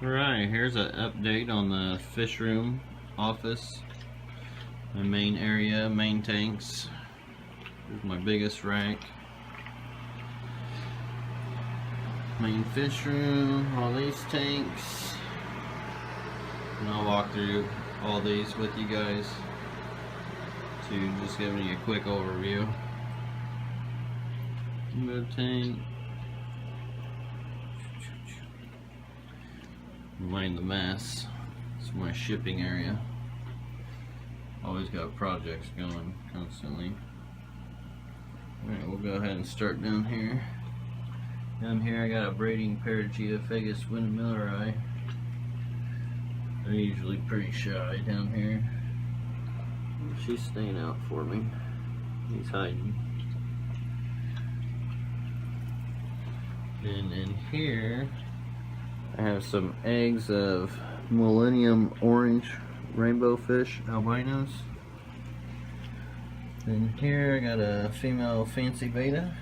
Alright, here's an update on the fish room office. My main area, main tanks. Here's my biggest rack. Main fish room, all these tanks. And I'll walk through all these with you guys to just give you a quick overview. Rainbow tank. Mind the mess. It's my shipping area. Always got projects going constantly. Alright, we'll go ahead and start down here. Down here I got a braiding Parageophagus windmilleri. They're usually pretty shy down here. She's staying out for me. He's hiding. And in here I have some eggs of Millennium Orange Rainbow Fish Albinos. Then here I got a female Fancy Betta.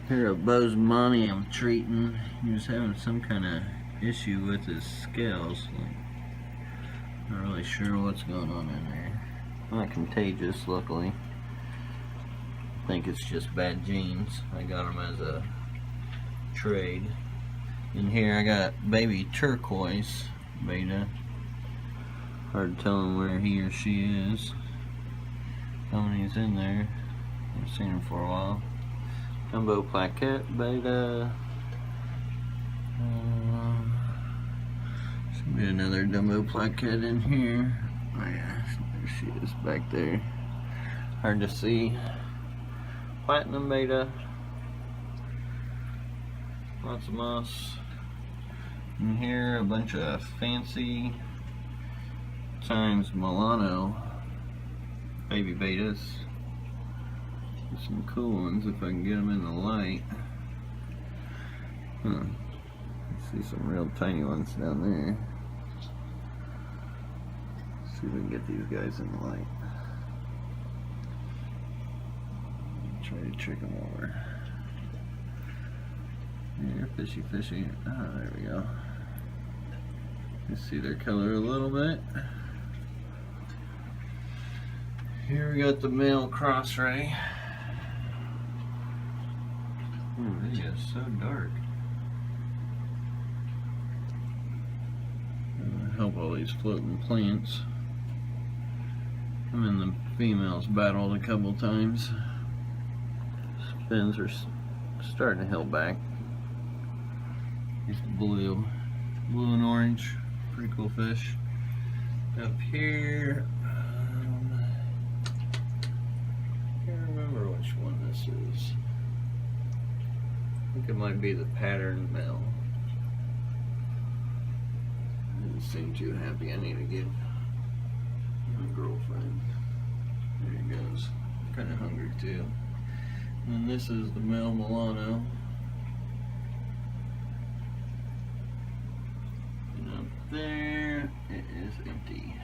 Here a Bosemani I'm treating. He was having some kind of issue with his scales. Not really sure what's going on in there. Not contagious, luckily. I think it's just bad genes. I got them as a trade. In here I got baby turquoise beta. Hard telling where he or she is. How many's in there? I've seen him for a while. Jumbo plaquette beta. Should be another jumbo plaquette in here. Oh yeah, there she is back there. Hard to see. Platinum beta. Lots of moss. In here, a bunch of fancy times Milano baby betas. Some cool ones if I can get them in the light. I see some real tiny ones down there. Let's see if we can get these guys in the light. Try to trick them over. Yeah, fishy, fishy. Ah, there we go. You see their color a little bit. Here we got the male cross ray. This is so dark. Help all these floating plants. I'm in the females battled a couple times. Fins are starting to heal back. Here's the blue and orange, pretty cool fish. Up here, can't remember which one this is. I think it might be the pattern male. Doesn't seem too happy. I need to get my girlfriend. There he goes. Kind of hungry too. And this is the male Milano. There, it is empty.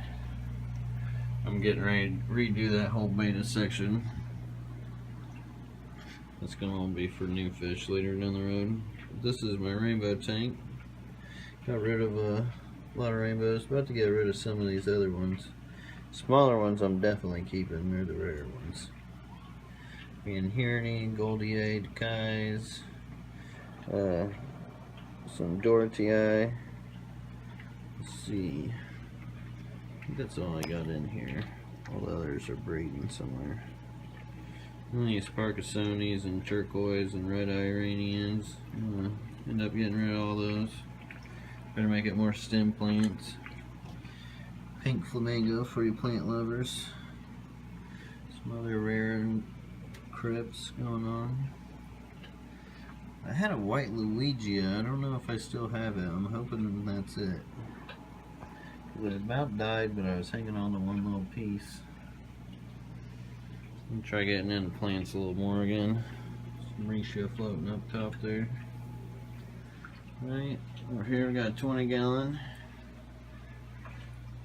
I'm getting ready to redo that whole beta section. That's gonna all be for new fish later down the road. This is my rainbow tank. Got rid of a lot of rainbows. About to get rid of some of these other ones. Smaller ones I'm definitely keeping. They're the rare ones. Being Hirney, Goldie, Decais, some Dorothy. Let's see. I think that's all I got in here. All the others are breeding somewhere. These Parkinsonis and turquoise and red Iranians. End up getting rid of all those. Better make it more stem plants. Pink flamingo for you plant lovers. Some other rare crypts going on. I had a white Luigia. I don't know if I still have it. I'm hoping that's it. It about died, but I was hanging on to one little piece. I'm gonna try getting into plants a little more again. Some Risha floating up top there. Right, over here we got a 20 gallon.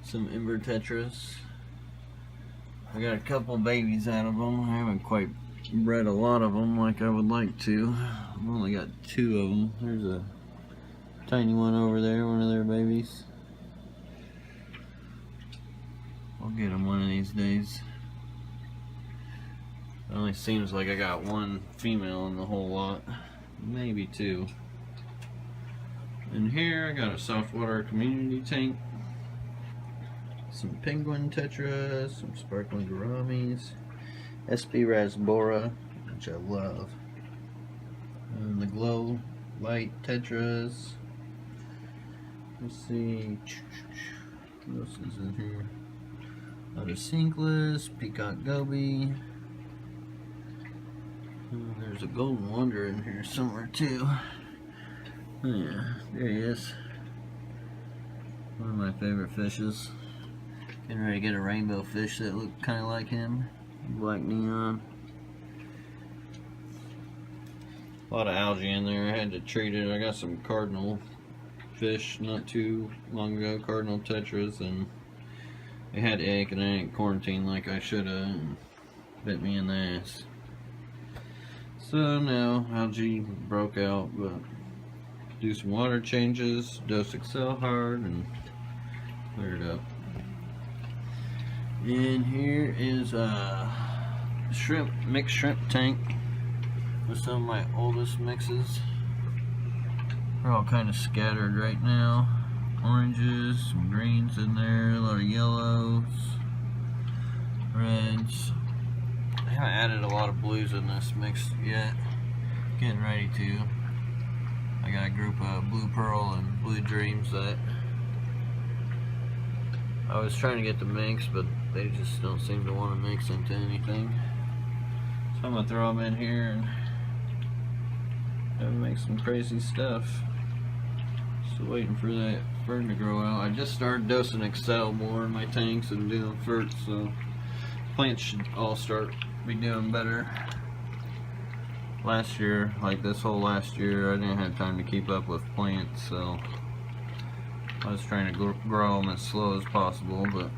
Some Ember Tetras. I got a couple babies out of them. I haven't quite bred a lot of them like I would like to. I've only got 2 of them. There's a tiny one over there, one of their babies. I'll get them one of these days. It only seems like I got one female in the whole lot, maybe two. And here I got a saltwater community tank, some penguin tetras, some sparkling gouramis, SP rasbora, which I love, and the glow light tetras. Let's see, what else is in here? A lot of Cichlids, peacock goby. There's a golden wonder in here somewhere too. Oh yeah, there he is. One of my favorite fishes. Getting ready to get a rainbow fish that looked kind of like him. Black neon. A lot of algae in there. I had to treat it. I got some cardinal fish not too long ago, cardinal tetras, and they had egg and I didn't quarantine like I should have, and bit me in the ass. So now algae broke out, but do some water changes, dose Excel hard, and clear it up. And here is a shrimp, mixed shrimp tank with some of my oldest mixes. They're all kind of scattered right now. Oranges, some greens in there, a lot of yellows, reds. I haven't added a lot of blues in this mix yet. Getting ready to. I got a group of blue pearl and blue dreams that I was trying to get to mix, but they just don't seem to want to mix into anything. So I'm gonna throw them in here and make some crazy stuff. Still waiting for that fern to grow out. I just started dosing Excel more in my tanks and doing ferts, so plants should all start be doing better. Last year, like this whole last year, I didn't have time to keep up with plants, so I was trying to grow them as slow as possible, but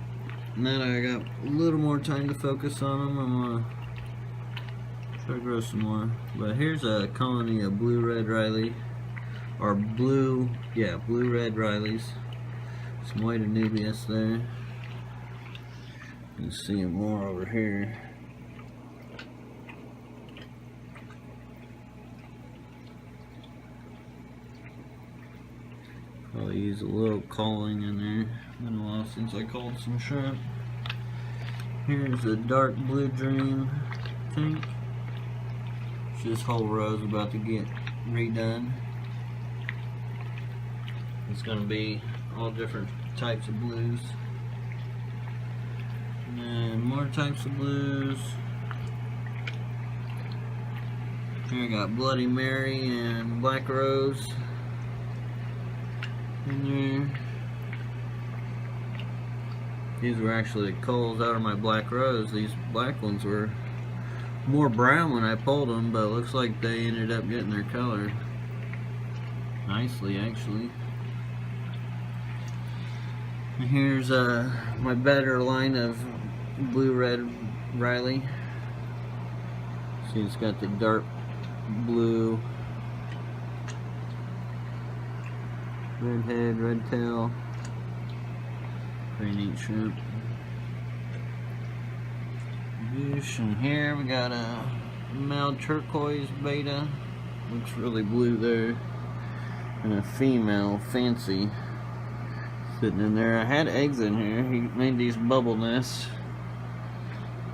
now I got a little more time to focus on them. I'm gonna try to grow some more. But here's a colony of blue-red Riley, or blue-red Rileys. Some white Anubias there. You can see them more over here. Probably use a little calling in there. Been a while since I called some shrimp. Here's a dark blue dream tank. This whole row is about to get redone. It's going to be all different types of blues. And more types of blues. Here I got Bloody Mary and Black Rose in there. These were actually culls out of my Black Rose. These black ones were more brown when I pulled them, but it looks like they ended up getting their color nicely, actually. And here's my better line of blue-red Riley. See, it's got the dark blue, red head, red tail. Pretty neat shrimp. And here we got a male turquoise Betta. Looks really blue there. And a female fancy sitting in there. I had eggs in here. He made these bubble nests.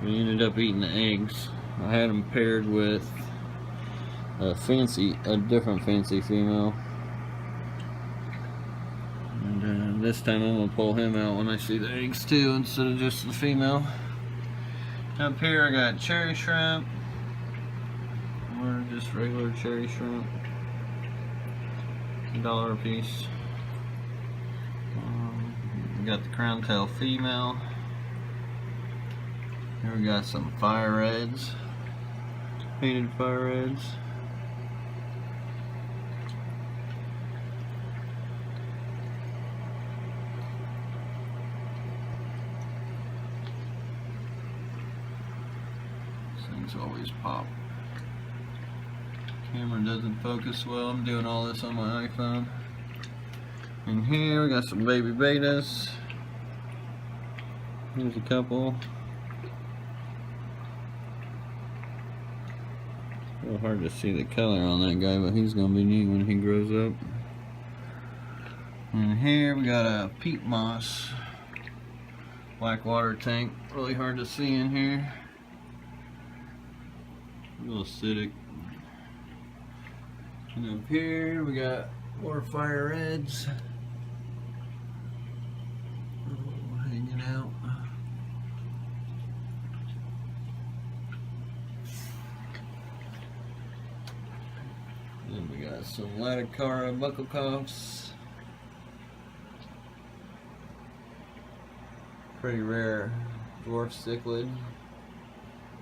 We ended up eating the eggs. I had them paired with a different fancy female. And this time I'm gonna pull him out when I see the eggs too, instead of just the female. Up here I got cherry shrimp, or just regular cherry shrimp, $1 a piece. We got the crown tail female. Here we got some fire reds, painted fire reds. Things always pop. Camera doesn't focus well. I'm doing all this on my iPhone. And here we got some baby bettas. Here's a couple. A little hard to see the color on that guy, but he's gonna be neat when he grows up. And here we got a peat moss black water tank. Really hard to see in here. A little acidic. And up here we got more fire reds. Hanging out. Then we got some Laticara buckalcoffs. Pretty rare dwarf cichlid.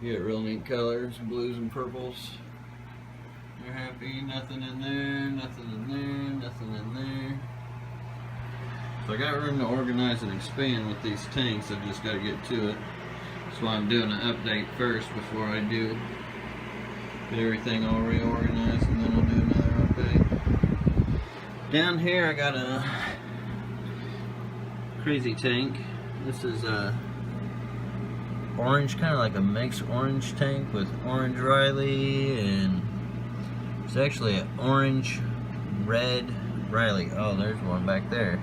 You get real neat colors, blues and purples. You're happy, nothing in there, nothing in there, nothing in there. So I got room to organize and expand with these tanks, I just got to get to it. That's why I'm doing an update first before I do get everything all reorganized, and then I'll do another update. Down here I got a crazy tank. This is a orange, kind of like a mixed orange tank with orange Riley, and it's actually an orange red Riley. Oh, there's one back there.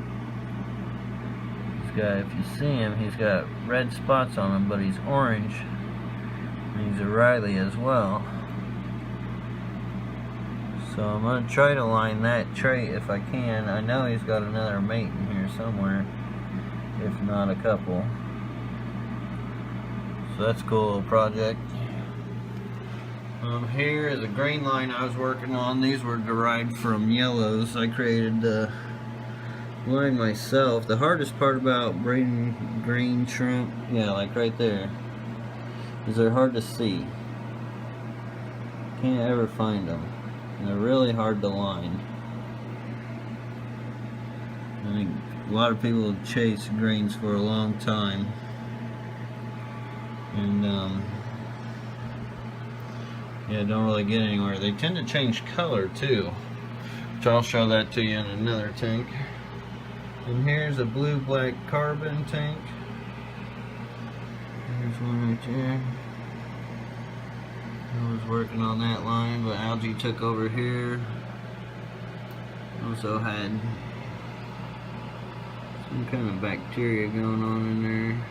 This guy, if you see him, he's got red spots on him, but he's orange, and he's a Riley as well. So I'm going to try to line that trait if I can. I know he's got another mate in here somewhere, if not a couple. So that's a cool little project. Here is a grain line I was working on. These were derived from yellows. I created the line myself. The hardest part about breeding green shrimp, yeah, like right there, is they're hard to see. Can't ever find them. And they're really hard to line. I think a lot of people have chased grains for a long time. And yeah, don't really get anywhere. They tend to change color too, which I'll show that to you in another tank. And here's a blue-black carbon tank. Here's one right there. I was working on that line, but algae took over here. Also had some kind of bacteria going on in there.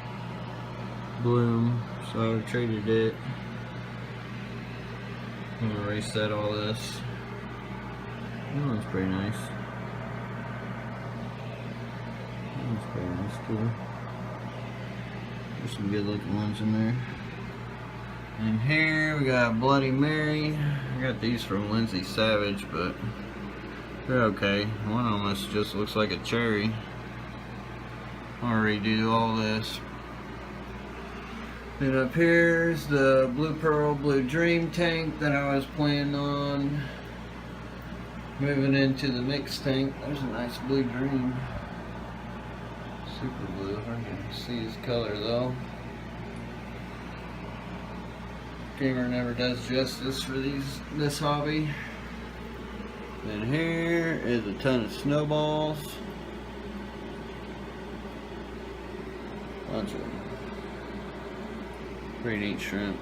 Bloom, so I treated it. I'm gonna erase that all this. That one's pretty nice. That one's pretty nice too. There's some good looking ones in there. And here we got Bloody Mary. I got these from Lindsay Savage, but they're okay. One almost just looks like a cherry. I'll redo all this. And up here's the Blue Pearl Blue Dream tank that I was planning on moving into the mixed tank. There's a nice Blue Dream. Super blue. I can see his color though. Camera never does justice for this hobby. And here is a ton of snowballs. Bunch of them. Pretty neat shrimp.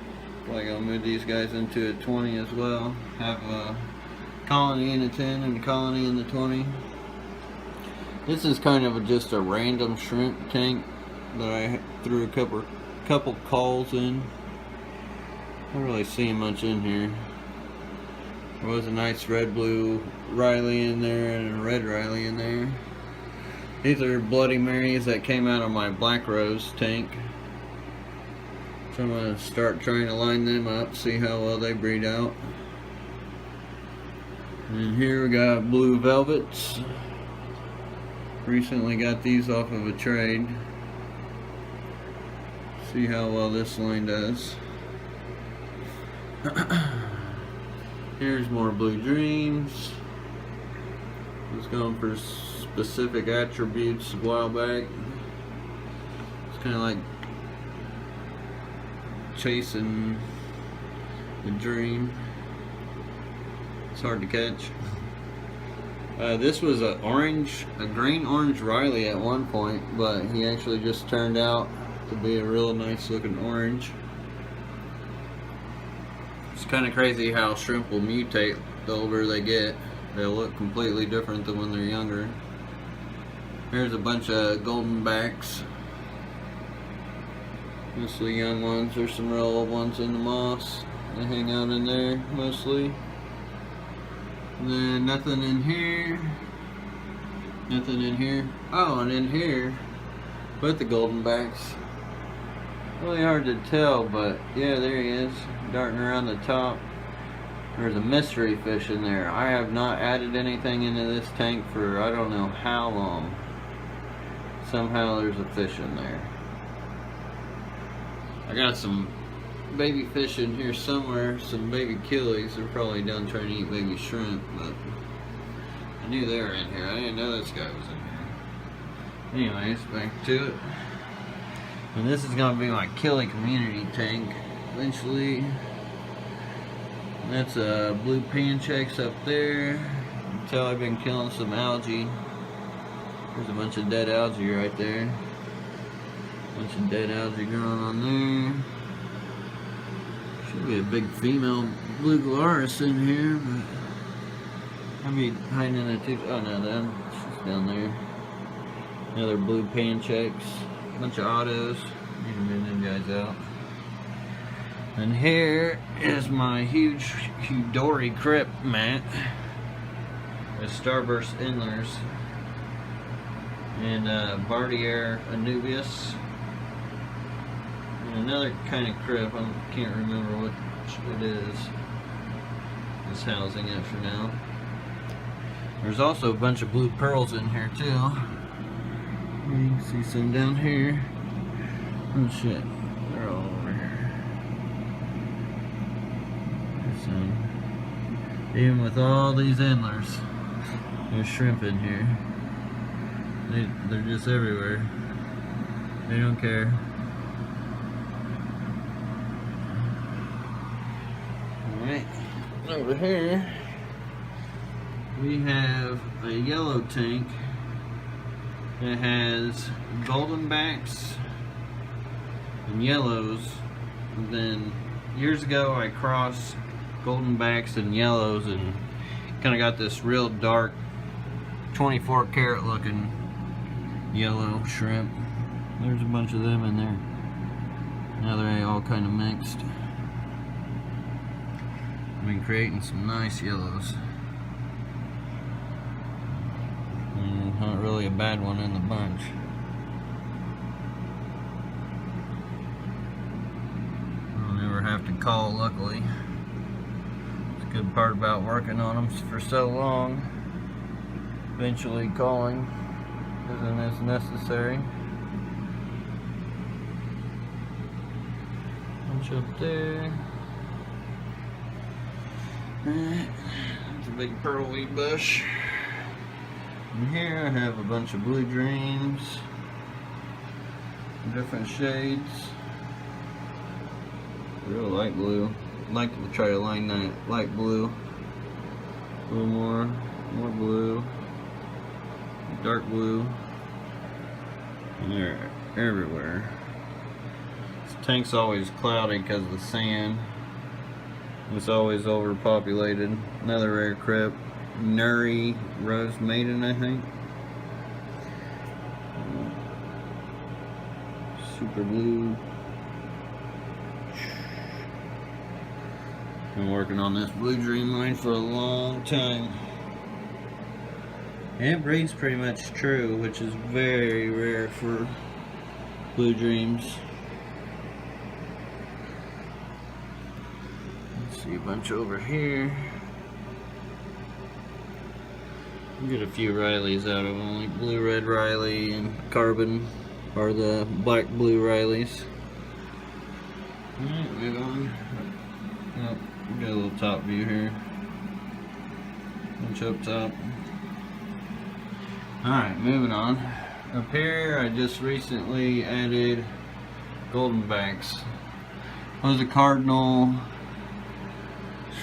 Probably gonna move these guys into a 20 as well. Have a colony in the 10 and a colony in the 20. This is kind of just a random shrimp tank that I threw a couple calls in. I don't really see much in here. There was a nice red blue Riley in there and a red Riley in there. These are Bloody Marys that came out of my Black Rose tank. So I'm going to start trying to line them up, see how well they breed out. And here we got Blue Velvets. Recently got these off of a trade. See how well this line does. Here's more Blue Dreams. Was going for specific attributes a while back. It's kind of like chasing the dream. It's hard to catch. This was a green orange Riley at one point, but he actually just turned out to be a real nice looking orange. It's kind of crazy how shrimp will mutate the older they get. They'll look completely different than when they're younger. Here's a bunch of golden backs. Mostly young ones. There's some real old ones in the moss. They hang out in there mostly. And then nothing in here. Nothing in here. Oh, and in here, with the golden backs. Really hard to tell, but yeah, there he is, darting around the top. There's a mystery fish in there. I have not added anything into this tank for I don't know how long. Somehow there's a fish in there. I got some baby fish in here somewhere, some baby killies. They're probably done trying to eat baby shrimp, but I knew they were in here. I didn't know this guy was in here. Anyways, back to it. And this is going to be my killie community tank eventually. That's blue panchecks up there. You can tell I've been killing some algae. There's a bunch of dead algae right there. Bunch of dead algae growing on there. Should be a big female blue Gularis in here, but I'll be hiding in the tube. Oh no, she's down there. Another blue panchecks. Bunch of autos. Need to move them guys out. And here is my huge Dory Crip mat with starburst endlers and Bardier Anubius and another kind of crip. I can't remember what it is. Just housing it for now. There's also a bunch of blue pearls in here too. You can see some down here. Oh shit, they're all over here. So, even with all these endlers, there's shrimp in here. They're just everywhere. They don't care. Alright, over here we have a yellow tank. It has golden backs and yellows. And then years ago I crossed golden backs and yellows and kind of got this real dark 24 karat looking yellow shrimp. There's a bunch of them in there. Now they're all kind of mixed. I've been creating some nice yellows. Not really a bad one in the bunch. I'll never have to call, luckily. It's a good part about working on them for so long. Eventually calling isn't as necessary. Bunch up there. There's a big pearlweed bush. And here I have a bunch of blue dreams, different shades, real light blue. I'd like to try to line that light blue a little more blue, dark blue, and they're everywhere. This tank's always cloudy because of the sand. It's always overpopulated. Another rare crip. Nuri Rose Maiden, I think. Super blue. Been working on this blue dream line for a long time. And it breeds pretty much true, which is very rare for blue dreams. Let's see a bunch over here. Get a few Rileys out of them, like blue red Riley and carbon, or the black blue Rileys. Alright, move on. Oh, we got a little top view here. Bunch up top. Alright, moving on. Up here, I just recently added golden backs. It was a cardinal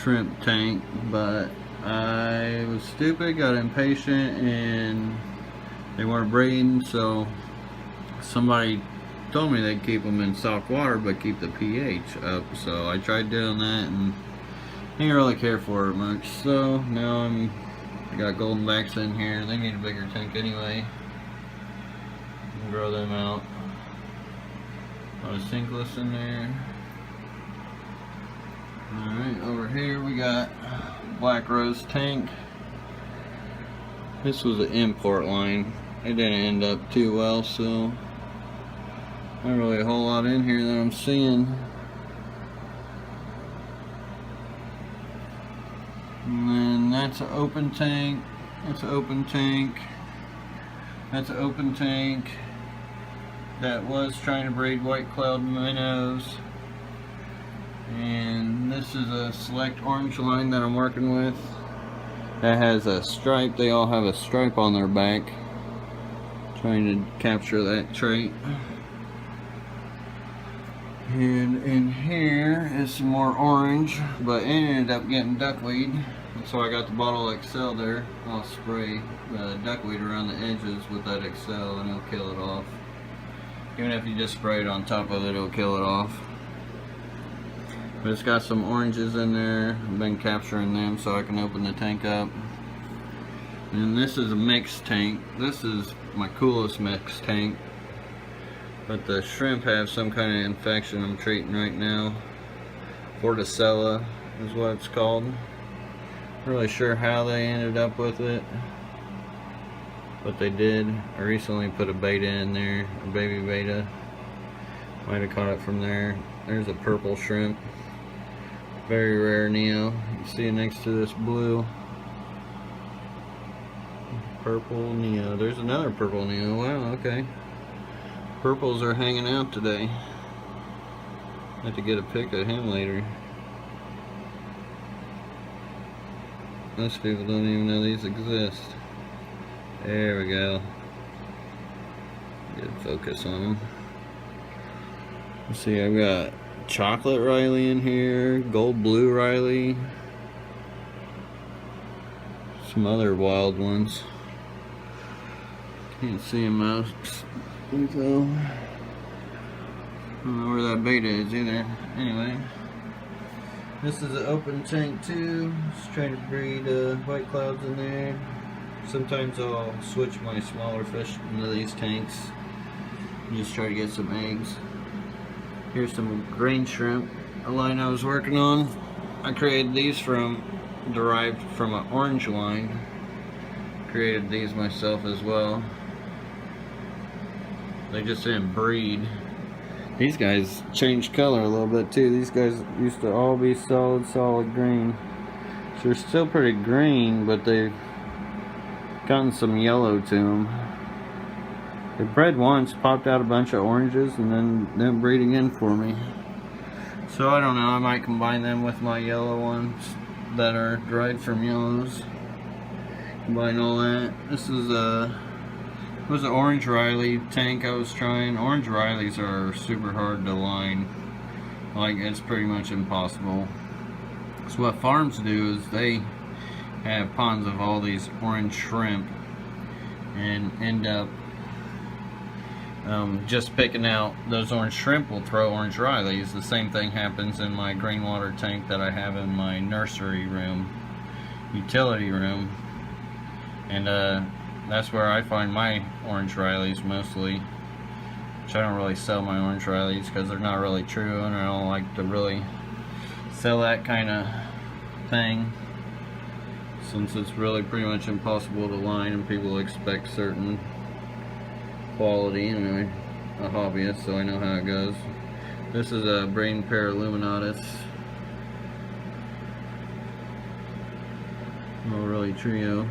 shrimp tank, but I was stupid, got impatient, and they weren't breeding, so somebody told me they'd keep them in soft water but keep the pH up, so I tried doing that and didn't really care for it much. So now I got golden backs in here. They need a bigger tank anyway. Grow them out. A lot of Cichlids in there. Alright, over here we got black rose tank. This was an import line. It didn't end up too well, so not really a whole lot in here that I'm seeing. And then that's an open tank. That's an open tank. That's an open tank that was trying to breed white cloud minnows. And this is a select orange line that I'm working with that has a stripe. They all have a stripe on their back. Trying to capture that trait. And in here is some more orange, but it ended up getting duckweed. So I got the bottle XL there. I'll spray the duckweed around the edges with that XL and it'll kill it off. Even if you just spray it on top of it, it'll kill it off. But it's got some oranges in there. I've been capturing them so I can open the tank up. And this is a mixed tank. This is my coolest mixed tank. But the shrimp have some kind of infection I'm treating right now. Vorticella is what it's called. Not really sure how they ended up with it, but they did. I recently put a betta in there, a baby betta. Might have caught it from there. There's a purple shrimp. Very rare Neo. You see it next to this blue. Purple Neo. There's another purple Neo. Wow, okay. Purples are hanging out today. Have to get a pic of him later. Most people don't even know these exist. There we go. Good focus on them. Let's see, I've got chocolate Riley in here, gold blue Riley, some other wild ones. Can't see them out. So, I don't know where that betta is either. Anyway, this is an open tank too. Just trying to breed white clouds in there. Sometimes I'll switch my smaller fish into these tanks and just try to get some eggs. Here's some green shrimp, a line I was working on. I created these derived from an orange line. Created these myself as well. They just didn't breed. These guys changed color a little bit too. These guys used to all be solid green. So they're still pretty green, but they've gotten some yellow to them. They bred once, popped out a bunch of oranges, and then didn't breed again for me. So I don't know, I might combine them with my yellow ones that are derived from yellows. Combine all that. This is was an orange Riley tank I was trying. Orange Rileys are super hard to line. Like, it's pretty much impossible. So what farms do is they have ponds of all these orange shrimp and end up just picking out those orange shrimp will throw orange Rileys. The same thing happens in my green water tank that I have in my nursery room, utility room, and that's where I find my orange Rileys mostly. Which I don't really sell my orange Rileys because they're not really true, and I don't like to really sell that kind of thing, since it's really pretty much impossible to line and people expect certain quality. Anyway, a hobbyist, so I know how it goes. This is a brain pair illuminatus. Oh, really trio.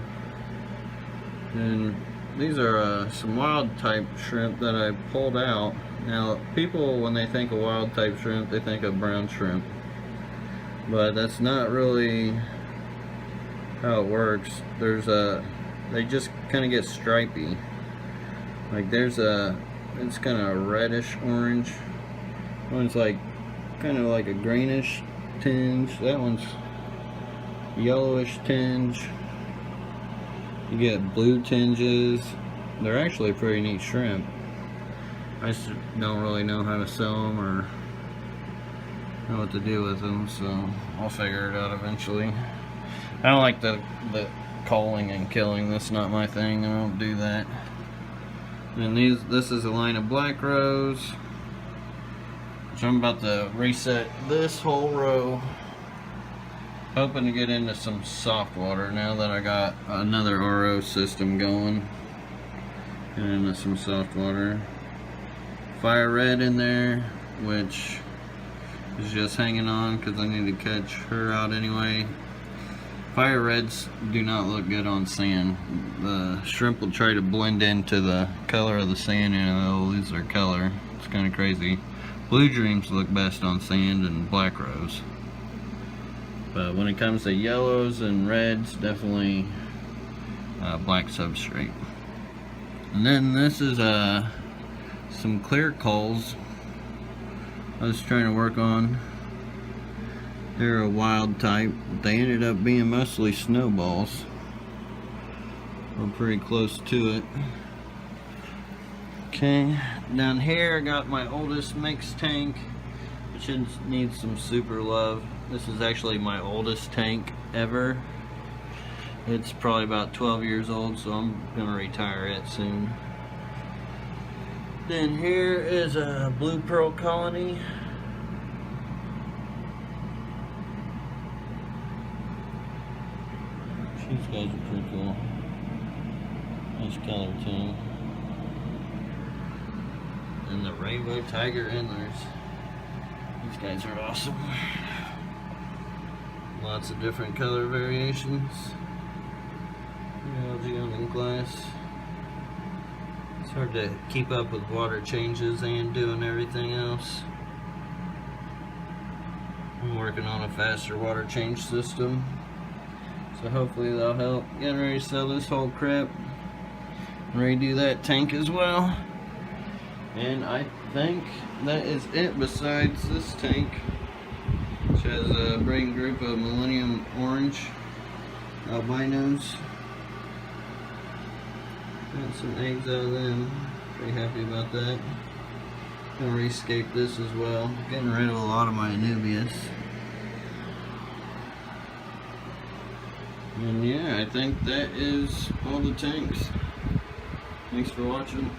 And these are some wild type shrimp that I pulled out. Now, people, when they think of wild type shrimp, they think of brown shrimp, but that's not really how it works. They just kind of get stripy. Like it's kind of reddish orange. One's like kind of like a greenish tinge. That one's yellowish tinge. You get blue tinges. They're actually a pretty neat shrimp. I just don't really know how to sell them or know what to do with them, so I'll figure it out eventually. I don't like the culling and killing. That's not my thing. I don't do that. And this is a line of black rows. So I'm about to reset this whole row. Hoping to get into some soft water now that I got another RO system going. Get into some soft water. Fire red in there, which is just hanging on because I need to catch her out anyway. Fire reds do not look good on sand. The shrimp will try to blend into the color of the sand and they'll lose their color. It's kind of crazy. Blue dreams look best on sand and black rose. But when it comes to yellows and reds, definitely black substrate. And then this is some clear culls I was trying to work on. They're a wild type. They ended up being mostly snowballs. We're pretty close to it. Okay, down here I got my oldest mixed tank, which needs some super love. This is actually my oldest tank ever. It's probably about 12 years old, so I'm gonna retire it soon. Then here is a blue pearl colony. These guys are pretty cool. Nice color too. And the rainbow tiger endlers. These guys are awesome. Lots of different color variations. Algae on glass. It's hard to keep up with water changes and doing everything else. I'm working on a faster water change system, so hopefully that'll help. Getting ready to sell this whole crap and redo that tank as well. And I think that is it besides this tank, which has a breeding group of Millennium Orange albinos. Got some eggs out of them. Pretty happy about that. Gonna rescape this as well. Getting rid of a lot of my Anubias. And yeah, I think that is all the tanks. Thanks for watching.